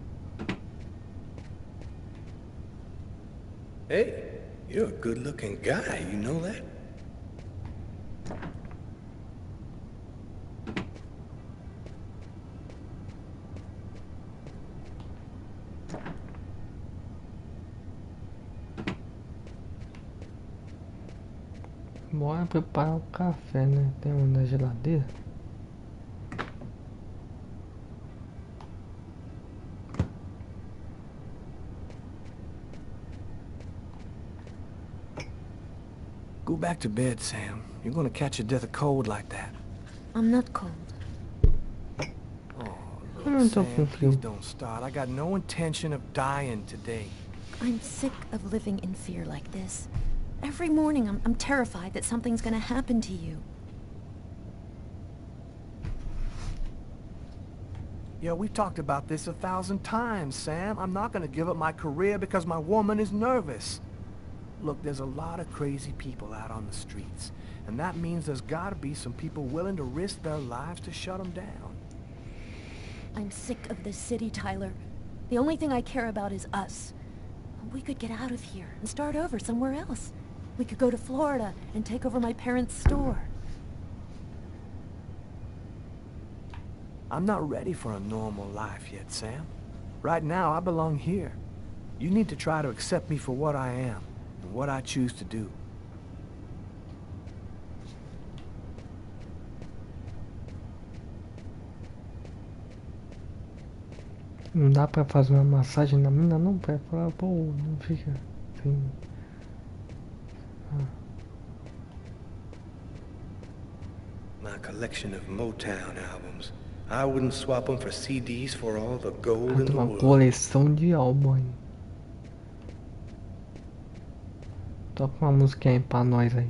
Hey, you're a good-looking guy, you know that? Bora preparar o café, né? Tem um na geladeira. Go back to bed, Sam. You're gonna catch a death of cold like that. I'm not cold. Oh, look, Sam, please don't start. I got no intention of dying today. I'm sick of living in fear like this. Every morning I'm terrified that something's gonna happen to you. Yeah, we've talked about this 1,000 times, Sam. I'm not gonna give up my career because my woman is nervous. Look, there's a lot of crazy people out on the streets, and that means there's gotta be some people willing to risk their lives to shut them down. I'm sick of this city, Tyler. The only thing I care about is us. We could get out of here and start over somewhere else. We could go to Florida and take over my parents' store. I'm not ready for a normal life yet, Sam. Right now, I belong here. You need to try to accept me for what I am and what I choose to do. Não dá pra fazer uma massagem na mina, não? Pra falar, pô, não fica assim. Ah. my collection of Motown albums. I wouldn't swap them for CDs for all the gold in the Uma world. coleção de álbum aí. Toca uma música aí pra nós aí.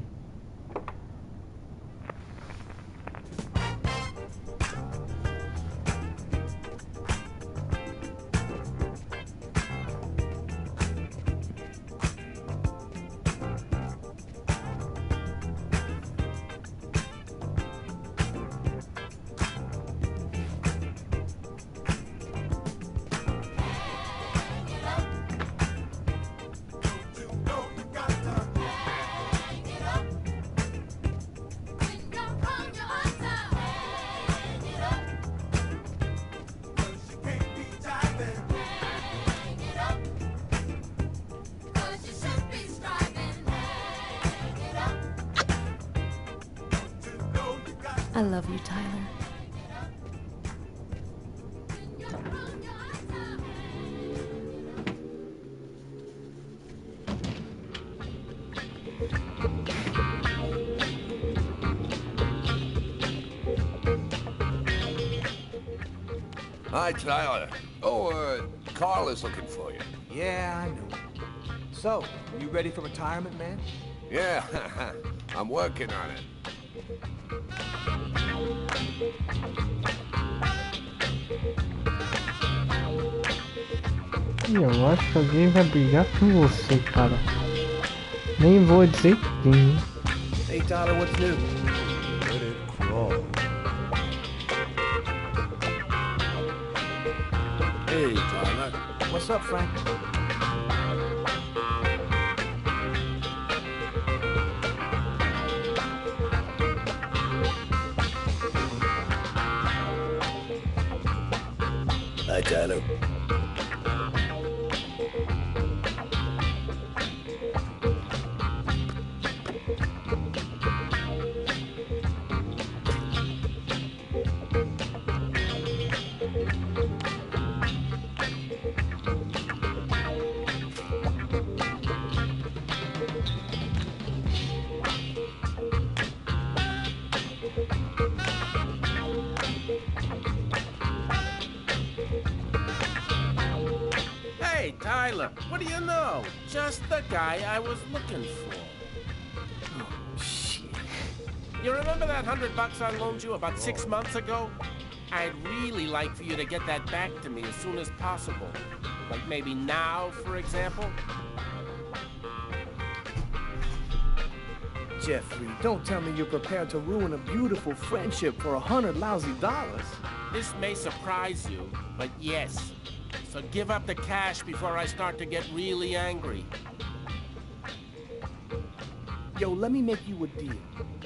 I love you, Tyler. Hi, Tyler. Oh, Carl is looking for you. Yeah, I know. So, you ready for retirement, man? Yeah, I'm working on it. Eu acho que alguém vai brigar com você, cara. Nem vou dizer quem. Hey, Tyler, what's new? Let it crawl. Hey, Tyler. What's up, Frank? Hi, Tyler. Hey, Tyler, what do you know? Just the guy I was looking for. Oh, shit. You remember that $100 I loaned you about 6 months ago? I'd really like for you to get that back to me as soon as possible. Like maybe now, for example? Jeffrey, don't tell me you're prepared to ruin a beautiful friendship for $100 lousy. This may surprise you, but yes. So give up the cash before I start to get really angry. Yo, let me make you a deal.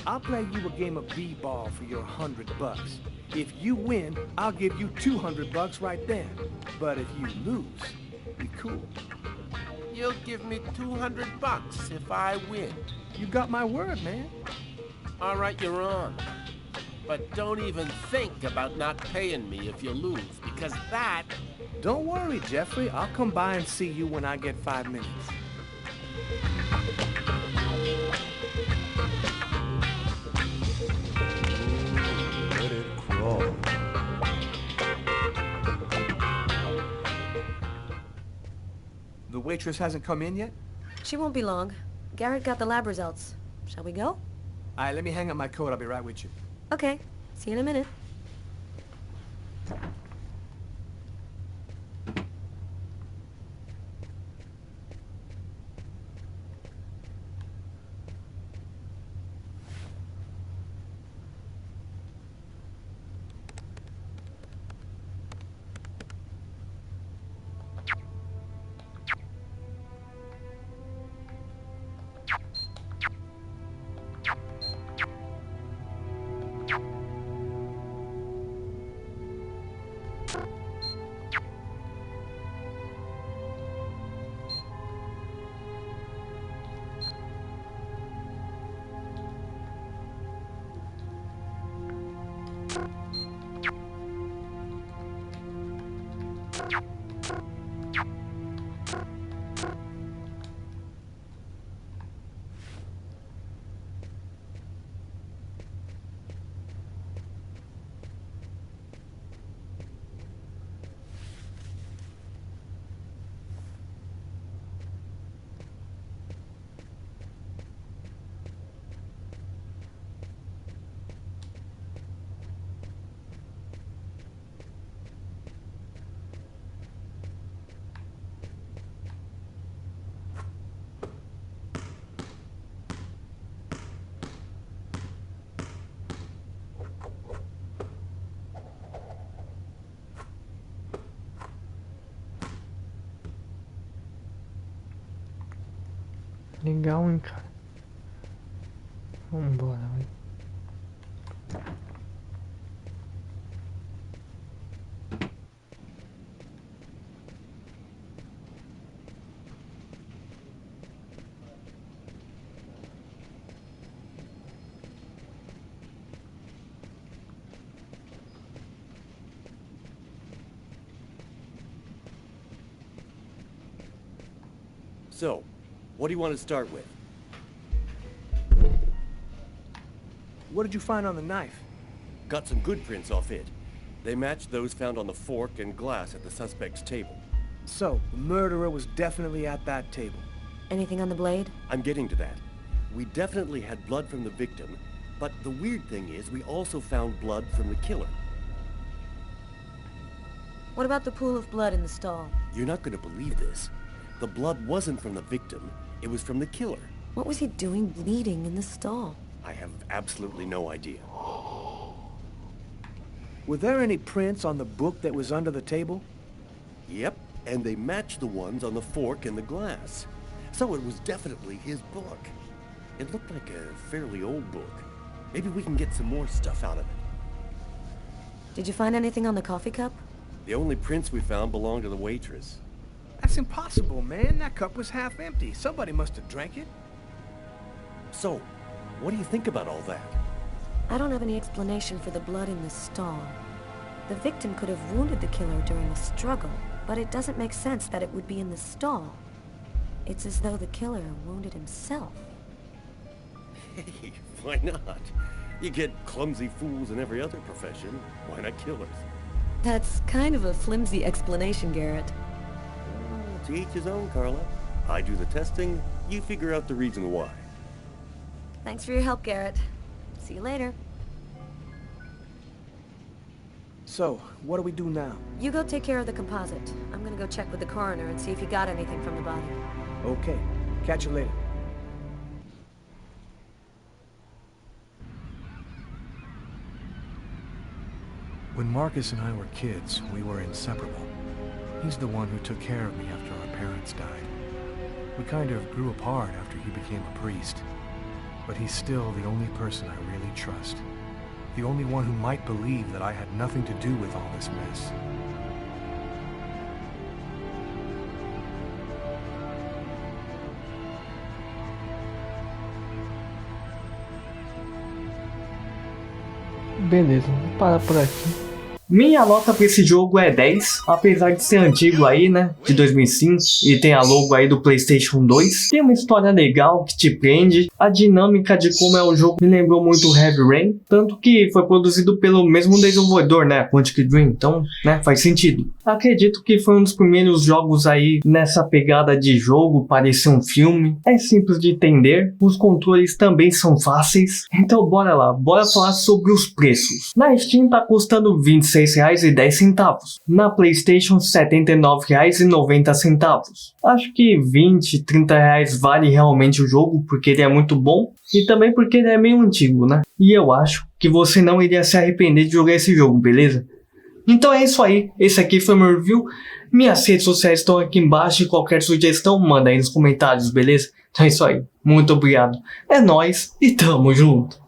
I'll play you a game of b-ball for your $100. If you win, I'll give you $200 right then. But if you lose, we cool. You'll give me $200 if I win. You got my word, man. All right, you're on. But don't even think about not paying me if you lose, because that... Don't worry, Jeffrey. I'll come by and see you when I get 5 minutes. Let it crawl. The waitress hasn't come in yet? She won't be long. Garrett got the lab results. Shall we go? All right, let me hang up my coat. I'll be right with you. Okay. See you in a minute. Legal, hein, cara. Vambora, vai. So, what do you want to start with? What did you find on the knife? Got some good prints off it. They matched those found on the fork and glass at the suspect's table. So, the murderer was definitely at that table. Anything on the blade? I'm getting to that. We definitely had blood from the victim, but the weird thing is we also found blood from the killer. What about the pool of blood in the stall? You're not going to believe this. The blood wasn't from the victim, it was from the killer. What was he doing bleeding in the stall? I have absolutely no idea. Were there any prints on the book that was under the table? Yep, and they matched the ones on the fork and the glass. So it was definitely his book. It looked like a fairly old book. Maybe we can get some more stuff out of it. Did you find anything on the coffee cup? The only prints we found belonged to the waitress. That's impossible, man. That cup was half empty. Somebody must have drank it. So, what do you think about all that? I don't have any explanation for the blood in the stall. The victim could have wounded the killer during a struggle, but it doesn't make sense that it would be in the stall. It's as though the killer wounded himself. Hey, why not? You get clumsy fools in every other profession. Why not killers? That's kind of a flimsy explanation, Garrett. To each his own, Carla. I do the testing, you figure out the reason why. Thanks for your help, Garrett. See you later. So, what do we do now? You go take care of the composite. I'm gonna go check with the coroner and see if he got anything from the body. Okay. Catch you later. When Marcus and I were kids, we were inseparable. He's the one who took care of me after our parents died. We kind of grew apart after he became a priest. But he's still the only person I really trust. The only one who might believe that I had nothing to do with all this mess. Beleza, vamos parar por aqui. Minha nota pra esse jogo é 10, apesar de ser antigo aí, né, de 2005, e tem a logo aí do PlayStation 2. Tem uma história legal que te prende, a dinâmica de como é o jogo me lembrou muito Heavy Rain, tanto que foi produzido pelo mesmo desenvolvedor, né, Quantic Dream, então, né, faz sentido. Acredito que foi um dos primeiros jogos aí nessa pegada de jogo, parecer um filme, é simples de entender, os controles também são fáceis, então bora lá, bora falar sobre os preços. Na Steam tá custando R$26,10, na PlayStation R$79,90. Acho que R$20, R$30 vale realmente o jogo, porque ele é muito bom, e também porque ele é meio antigo, né? E eu acho que você não iria se arrepender de jogar esse jogo, beleza? Então é isso aí, esse aqui foi meu review. Minhas redes sociais estão aqui embaixo e qualquer sugestão manda aí nos comentários, beleza? Então é isso aí, muito obrigado. É nóis e tamo junto.